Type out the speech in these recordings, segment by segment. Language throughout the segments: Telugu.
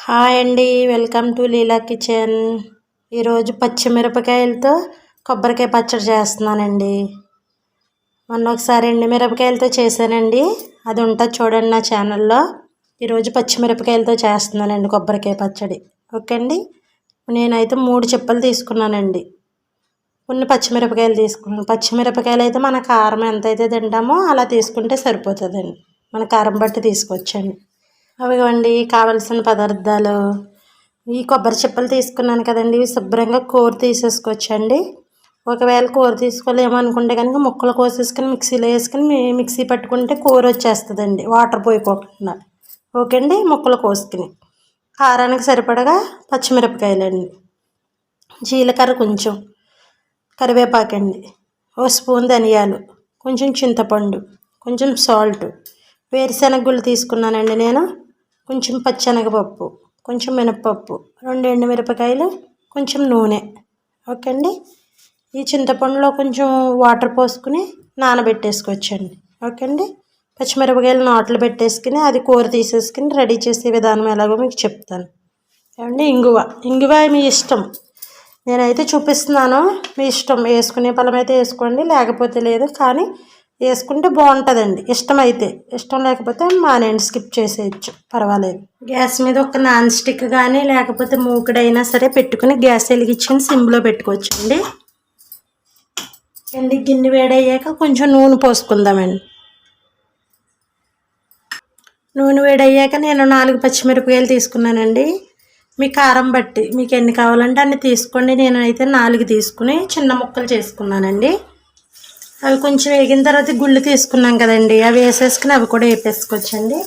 హాయ్ అండి, వెల్కమ్ టు లీలా కిచెన్. ఈరోజు పచ్చిమిరపకాయలతో కొబ్బరికాయ పచ్చడి చేస్తున్నానండి. మొన్న ఒకసారి ఎండు మిరపకాయలతో చేశానండి, అది ఉంటుంది చూడండి నా ఛానల్లో. ఈరోజు పచ్చిమిరపకాయలతో చేస్తున్నానండి కొబ్బరికాయ పచ్చడి. ఓకే అండి, నేనైతే 3 చిప్పలు తీసుకున్నానండి. కొన్ని పచ్చిమిరపకాయలు తీసుకున్నాను. పచ్చిమిరపకాయలు అయితే మన కారం ఎంతైతే తింటామో అలా తీసుకుంటే సరిపోతుందండి. మన కారం బట్టి తీసుకొచ్చండి. అవిగోండి కావలసిన పదార్థాలు. ఈ కొబ్బరి చిప్పలు తీసుకున్నాను కదండి, ఇవి శుభ్రంగా కోరి తీసేసుకోవచ్చండి. ఒకవేళ కూర తీసుకోలేమనుకుంటే కనుక ముక్కలు కోసేసుకుని మిక్సీలో వేసుకుని మిక్సీ పట్టుకుంటే కూర వచ్చేస్తుందండి, వాటర్ పోయిపోకుండా. ఓకే అండి, ముక్కలు కోసుకుని కారానికి సరిపడగా పచ్చిమిరపకాయలండి, జీలకర్ర కొంచెం, కరివేపాకండి, ఓ స్పూన్ ధనియాలు, కొంచెం చింతపండు, కొంచెం సాల్ట్, వేరుశెనగ గుళ్ళు తీసుకున్నానండి నేను, కొంచెం పచ్చెనగపప్పు, కొంచెం మినపప్పు, 2 ఎండుమిరపకాయలు, కొంచెం నూనె. ఓకే అండి, ఈ చింతపండులో కొంచెం వాటర్ పోసుకుని నానబెట్టేసుకోవచ్చండి. ఓకే అండి, పచ్చిమిరపకాయలు నాట్లు పెట్టేసుకుని అది కూర తీసేసుకుని రెడీ చేసే విధానం ఎలాగో మీకు చెప్తాను. ఏమండి, ఇంగువ మీ ఇష్టం, నేనైతే చూపిస్తున్నాను. మీ ఇష్టం, వేసుకునే పలం అయితే వేసుకోండి, లేకపోతే లేదు. కానీ వేసుకుంటే బాగుంటుందండి, ఇష్టమైతే. ఇష్టం లేకపోతే మానేయండి, స్కిప్ చేసేయచ్చు, పర్వాలేదు. గ్యాస్ మీద ఒక నాన్ స్టిక్ కానీ లేకపోతే మూకుడైనా సరే పెట్టుకుని గ్యాస్ వెలిగించుకొని సిమ్లో పెట్టుకోవచ్చండి. అండి, గిన్నె వేడయ్యాక కొంచెం నూనె పోసుకుందామండి. నూనె వేడయ్యాక నేను 4 పచ్చిమిరపకాయలు తీసుకున్నానండి. మీ కారం బట్టి మీకు ఎన్ని కావాలంటే అన్ని తీసుకోండి. నేను అయితే 4 తీసుకుని చిన్న ముక్కలు చేసుకున్నానండి. అవి కొంచెం వేగిన తర్వాత గుళ్ళు తీసుకున్నాం కదండి, అవి వేసేసుకుని అవి కూడా వేపేసుకోవచ్చండి.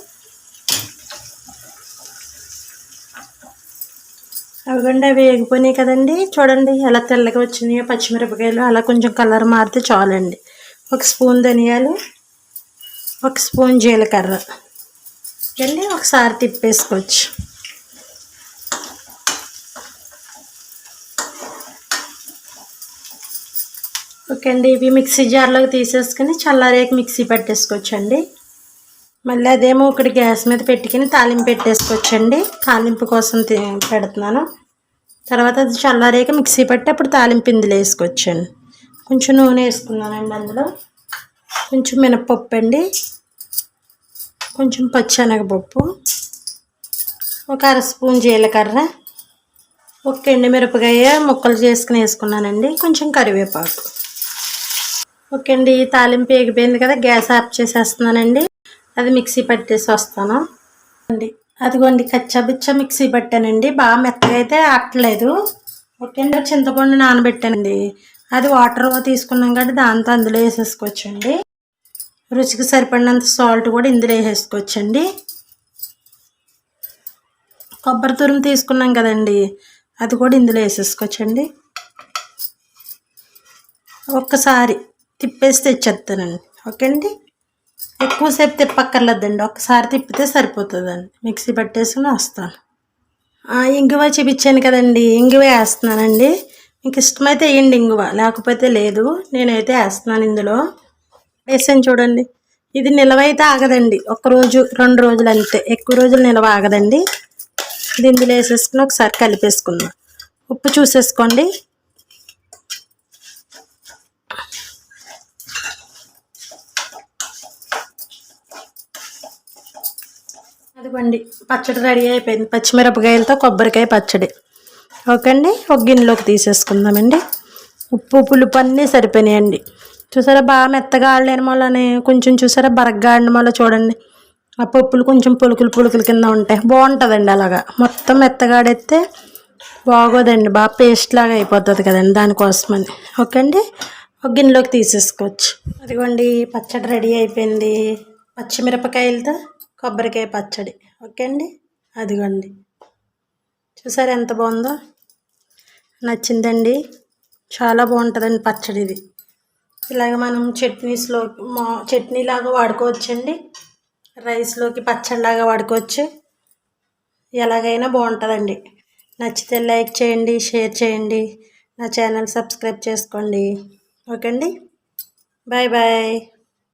అవిగండి, అవి వేగిపోయినాయి కదండి, చూడండి ఎలా తెల్లగా వచ్చినాయో పచ్చిమిరపకాయలు. అలా కొంచెం కలర్ మారితే చాలండి. 1 స్పూన్ ధనియాలు, 1 స్పూన్ జీలకర్ర అండి, ఒకసారి తిప్పేసుకోవచ్చు. ఓకే అండి, ఇవి మిక్సీ జార్లోకి తీసేసుకుని చల్లారేకి మిక్సీ పెట్టేసుకోవచ్చండి. మళ్ళీ అదేమో ఒకటి గ్యాస్ మీద పెట్టుకుని తాలింపు పెట్టేసుకోవచ్చండి. తాలింపు కోసం పెడుతున్నాను. తర్వాత అది చల్లారేక మిక్సీ పట్టి అప్పుడు తాలింపు ఇందులో వేసుకోవచ్చండి. కొంచెం నూనె వేసుకున్నానండి, అందులో కొంచెం మినపప్పు అండి, కొంచెం పచ్చెనగపప్పు, 1 అర స్పూన్ జీలకర్ర, 1 ఎండుమిరపకాయ ముక్కలు చేసుకుని వేసుకున్నానండి, కొంచెం కరివేపాకు. ఓకే అండి, తాలింపు వేగిపోయింది కదా, గ్యాస్ ఆఫ్ చేసేస్తున్నానండి. అది మిక్సీ పట్టేసి వస్తాను అండి. అదిగోండి కచ్చాబిచ్చా మిక్సీ పట్టానండి, బాగా మెత్తగా అయితే ఆటలేదు. ఓకే అండి, చింతపండు నానబెట్టానండి, అది వాటర్ తీసుకున్నాం కాబట్టి దాంతో అందులో వేసేసుకోవచ్చండి. రుచికి సరిపడినంత సాల్ట్ కూడా ఇందులో వేసేసుకోవచ్చండి. కొబ్బరి తురుము తీసుకున్నాం కదండి, అది కూడా ఇందులో వేసేసుకోవచ్చండి. ఒక్కసారి తిప్పేసి తెచ్చేస్తానండి. ఓకే అండి, ఎక్కువసేపు తిప్పక్కర్లేదండి, ఒక్కసారి తిప్పితే సరిపోతుందండి. మిక్సీ పట్టేసుకుని వస్తాను. ఇంగువ చూపించాను కదండి, ఇంగువ వేస్తున్నానండి. మీకు ఇష్టమైతే వేయండి ఇంగువ, లేకపోతే లేదు. నేనైతే వేస్తున్నాను ఇందులో. వేసాను చూడండి. ఇది నిలవైతే ఆగదండి, 1 రోజు 2 రోజులు అంతే, ఎక్కువ రోజులు నిలవ ఆగదండి. ఇది ఇందులో వేసేసుకుని ఒకసారి కలిపేసుకుందాం. ఉప్పు చూసేసుకోండి. అదిగోండి, పచ్చడి రెడీ అయిపోయింది, పచ్చిమిరపకాయలతో కొబ్బరికాయ పచ్చడి. ఓకే అండి, ఒక గిన్నెలోకి తీసేసుకుందామండి. ఉప్పు పులుపు అన్నీ సరిపోయినాయండి. చూసారా, బాగా మెత్తగా ఆడలేని వల్లనే కొంచెం చూసారా బరగ్గా ఆడిన వల్ల చూడండి, ఆ పప్పులు కొంచెం పులుకులు కింద ఉంటాయి, బాగుంటుందండి. అలాగా మొత్తం మెత్తగా ఆడేస్తే బాగోదండి, బాగా పేస్ట్ లాగా అయిపోతుంది కదండి, దానికోసమని. ఓకే అండి, ఒక గిన్నెలోకి తీసేసుకోవచ్చు. అదిగోండి, పచ్చడి రెడీ అయిపోయింది, పచ్చిమిరపకాయలతో కొబ్బరికాయ పచ్చడి. ఓకే అండి, అదిగోండి చూసారా ఎంత బాగుందో, నచ్చిందండి, చాలా బాగుంటుందండి పచ్చడి. ఇది ఇలాగ మనం చట్నీలాగా వాడుకోవచ్చండి, రైస్లోకి పచ్చడిలాగా వాడుకోవచ్చు, ఎలాగైనా బాగుంటుందండి. నచ్చితే లైక్ చేయండి, షేర్ చేయండి, నా ఛానల్ సబ్స్క్రైబ్ చేసుకోండి. ఓకే అండి, బాయ్ బాయ్.